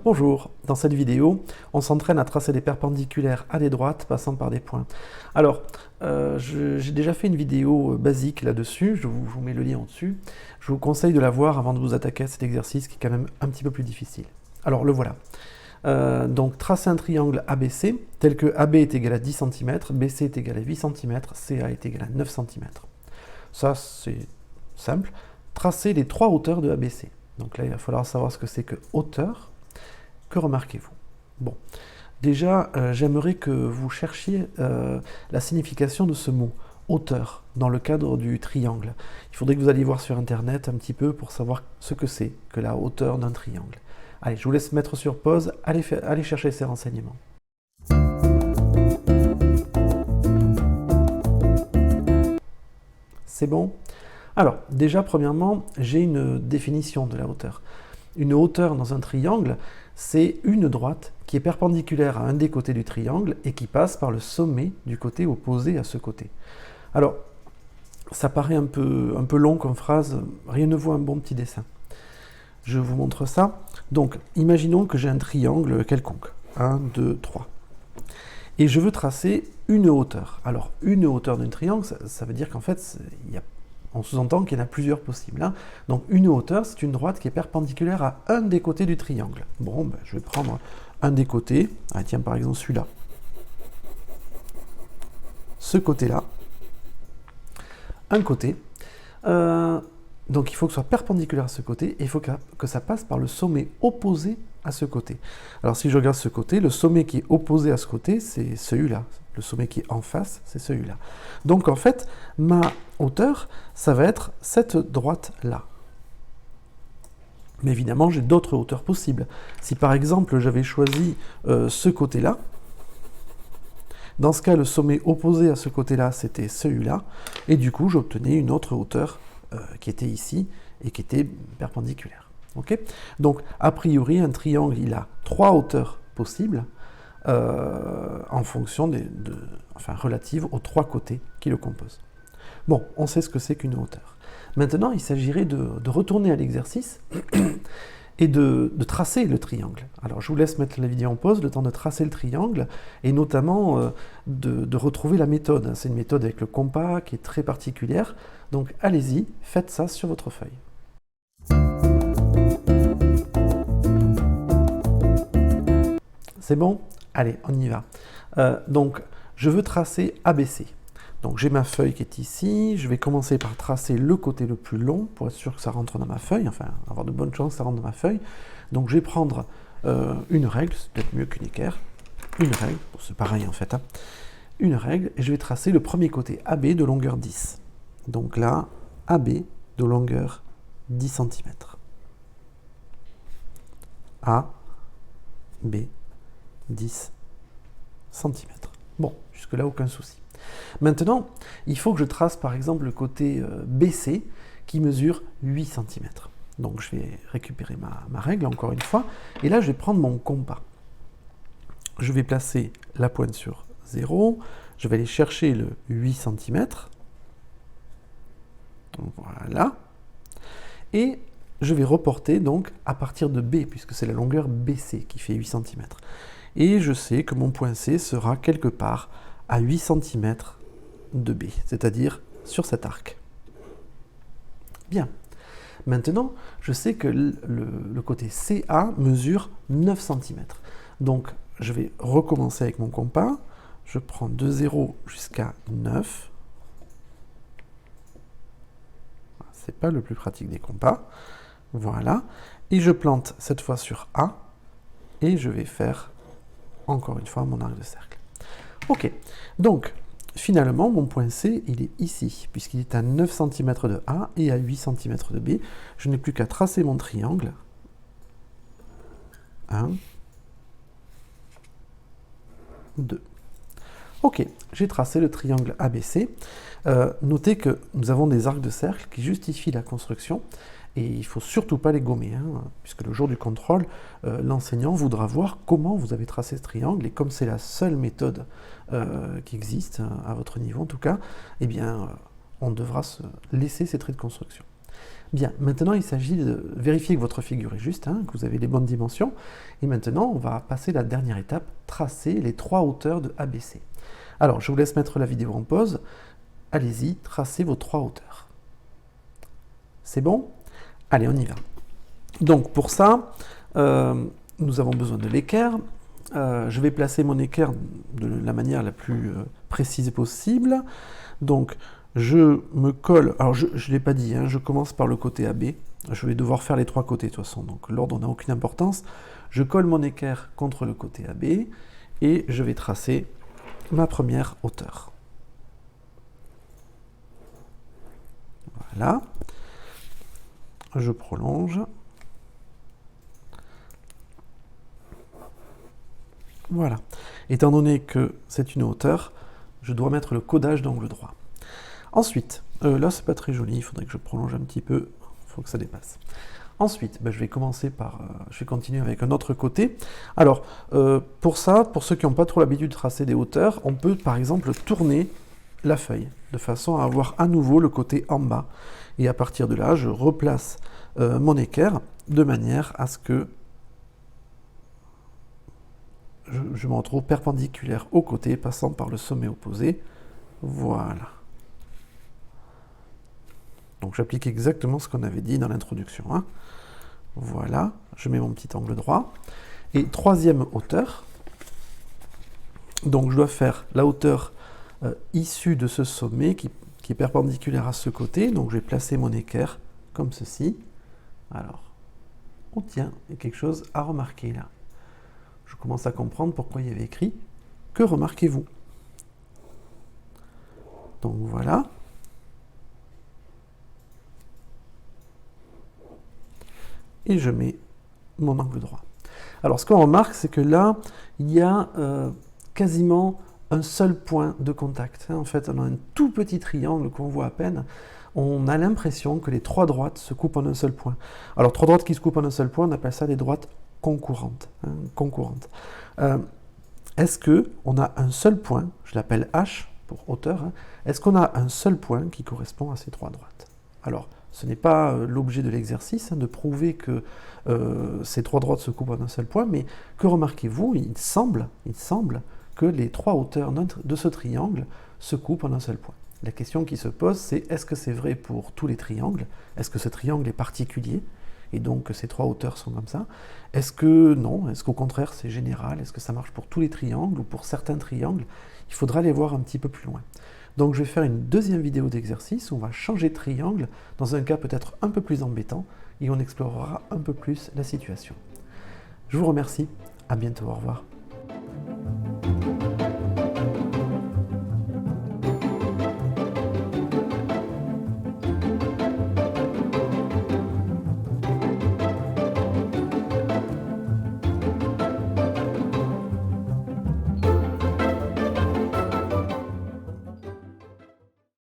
Bonjour, dans cette vidéo, on s'entraîne à tracer des perpendiculaires à des droites passant par des points. Alors, j'ai déjà fait une vidéo basique là-dessus, je vous mets le lien au-dessus. Je vous conseille de la voir avant de vous attaquer à cet exercice qui est quand même un petit peu plus difficile. Alors, le voilà. Donc, tracer un triangle ABC, tel que AB est égal à 10 cm, BC est égal à 8 cm, CA est égal à 9 cm. Ça, c'est simple. Tracer les trois hauteurs de ABC. Donc là, il va falloir savoir ce que c'est que hauteur. Que remarquez-vous? Bon, déjà, j'aimerais que vous cherchiez la signification de ce mot, hauteur, dans le cadre du triangle. Il faudrait que vous alliez voir sur Internet un petit peu pour savoir ce que c'est que la hauteur d'un triangle. Allez, je vous laisse mettre sur pause, allez chercher ces renseignements. C'est bon? Alors, déjà, premièrement, j'ai une définition de la hauteur. Une hauteur dans un triangle, c'est une droite qui est perpendiculaire à un des côtés du triangle et qui passe par le sommet du côté opposé à ce côté. Alors, ça paraît un peu long comme phrase, rien ne vaut un bon petit dessin. Je vous montre ça. Donc, imaginons que j'ai un triangle quelconque. 1, 2, 3. Et je veux tracer une hauteur. Alors, une hauteur d'un triangle, ça veut dire qu'en fait, on sous-entend qu'il y en a plusieurs possibles. Hein. Donc une hauteur, c'est une droite qui est perpendiculaire à un des côtés du triangle. Bon, ben, je vais prendre un des côtés. Ah, tiens, par exemple celui-là. Ce côté-là. Un côté. Donc il faut que ce soit perpendiculaire à ce côté et il faut que ça passe par le sommet opposé à ce côté. Alors si je regarde ce côté, le sommet qui est opposé à ce côté, c'est celui-là. Le sommet qui est en face, c'est celui-là. Donc en fait, ma hauteur, ça va être cette droite-là. Mais évidemment, j'ai d'autres hauteurs possibles. Si par exemple, j'avais choisi ce côté-là, dans ce cas, le sommet opposé à ce côté-là, c'était celui-là, et du coup, j'obtenais une autre hauteur qui était ici et qui était perpendiculaire. Okay, donc, a priori, un triangle, il a trois hauteurs possibles en fonction relatives aux trois côtés qui le composent. Bon, on sait ce que c'est qu'une hauteur. Maintenant, il s'agirait de retourner à l'exercice et de tracer le triangle. Alors, je vous laisse mettre la vidéo en pause, le temps de tracer le triangle, et notamment de retrouver la méthode. C'est une méthode avec le compas qui est très particulière. Donc, allez-y, faites ça sur votre feuille. C'est bon? Allez, on y va. Donc, je veux tracer ABC. Donc, j'ai ma feuille qui est ici. Je vais commencer par tracer le côté le plus long pour être sûr que ça rentre dans ma feuille. Enfin, avoir de bonnes chances que ça rentre dans ma feuille. Donc, je vais prendre une règle. C'est peut-être mieux qu'une équerre. Une règle. Bon, c'est pareil en fait. Hein. Une règle. Et je vais tracer le premier côté AB de longueur 10. Donc là, AB de longueur 10 cm. A, B, 10 cm. Bon, jusque-là, aucun souci. Maintenant, il faut que je trace par exemple le côté BC qui mesure 8 cm. Donc je vais récupérer ma règle encore une fois, et là je vais prendre mon compas. Je vais placer la pointe sur 0, je vais aller chercher le 8 cm. Voilà. Et je vais reporter donc à partir de B, puisque c'est la longueur BC qui fait 8 cm. Et je sais que mon point C sera quelque part à 8 cm de B, c'est-à-dire sur cet arc. Bien. Maintenant, je sais que le côté CA mesure 9 cm. Donc, je vais recommencer avec mon compas. Je prends de 0 jusqu'à 9. C'est pas le plus pratique des compas. Voilà. Et je plante cette fois sur A. Et je vais faire encore une fois mon arc de cercle. Ok. Donc, finalement, mon point C, il est ici, puisqu'il est à 9 cm de A et à 8 cm de B. Je n'ai plus qu'à tracer mon triangle. 1, 2. Ok, j'ai tracé le triangle ABC. Notez que nous avons des arcs de cercle qui justifient la construction et il ne faut surtout pas les gommer, hein, puisque le jour du contrôle, l'enseignant voudra voir comment vous avez tracé ce triangle et comme c'est la seule méthode qui existe, à votre niveau en tout cas, eh bien, on devra se laisser ces traits de construction. Bien, maintenant il s'agit de vérifier que votre figure est juste, hein, que vous avez les bonnes dimensions. Et maintenant, on va passer la dernière étape, tracer les 3 hauteurs de ABC. Alors, je vous laisse mettre la vidéo en pause. Allez-y, tracez vos 3 hauteurs. C'est bon? Allez, on y va. Donc pour ça, nous avons besoin de l'équerre. Je vais placer mon équerre de la manière la plus précise possible. Donc je me colle, alors je ne l'ai pas dit, hein, je commence par le côté AB. Je vais devoir faire les 3 côtés de toute façon, donc l'ordre n'a aucune importance. Je colle mon équerre contre le côté AB et je vais tracer ma première hauteur. Voilà. Je prolonge. Voilà. Étant donné que c'est une hauteur, je dois mettre le codage d'angle droit. Ensuite, là c'est pas très joli, il faudrait que je prolonge un petit peu, il faut que ça dépasse. Ensuite, je vais commencer par, je vais continuer avec un autre côté. Alors, pour ça, pour ceux qui n'ont pas trop l'habitude de tracer des hauteurs, on peut par exemple tourner la feuille, de façon à avoir à nouveau le côté en bas. Et à partir de là, je replace mon équerre de manière à ce que je me retrouve perpendiculaire au côté, passant par le sommet opposé. Voilà. Donc j'applique exactement ce qu'on avait dit dans l'introduction. Hein. Voilà, je mets mon petit angle droit. Et troisième hauteur, donc je dois faire la hauteur issue de ce sommet qui est perpendiculaire à ce côté. Donc je vais placer mon équerre comme ceci. Alors, oh tiens, il y a quelque chose à remarquer là. Je commence à comprendre pourquoi il y avait écrit « Que remarquez-vous » Donc voilà. Et je mets mon angle droit. Alors ce qu'on remarque, c'est que là, il y a quasiment un seul point de contact. En fait, on a un tout petit triangle qu'on voit à peine. On a l'impression que les 3 droites se coupent en un seul point. Alors 3 droites qui se coupent en un seul point, on appelle ça des droites concurrentes. Est-ce qu'on a un seul point, je l'appelle H pour hauteur, hein, est-ce qu'on a un seul point qui correspond à ces 3 droites? Alors, ce n'est pas l'objet de l'exercice, hein, de prouver que ces 3 droites se coupent en un seul point, mais que remarquez-vous? Il semble que les 3 hauteurs de ce triangle se coupent en un seul point. La question qui se pose, c'est est-ce que c'est vrai pour tous les triangles? Est-ce que ce triangle est particulier? Et donc ces 3 hauteurs sont comme ça. Est-ce que non? Est-ce qu'au contraire c'est général? Est-ce que ça marche pour tous les triangles ou pour certains triangles? Il faudra aller voir un petit peu plus loin. Donc je vais faire une deuxième vidéo d'exercice où on va changer de triangle dans un cas peut-être un peu plus embêtant et on explorera un peu plus la situation. Je vous remercie, à bientôt, au revoir.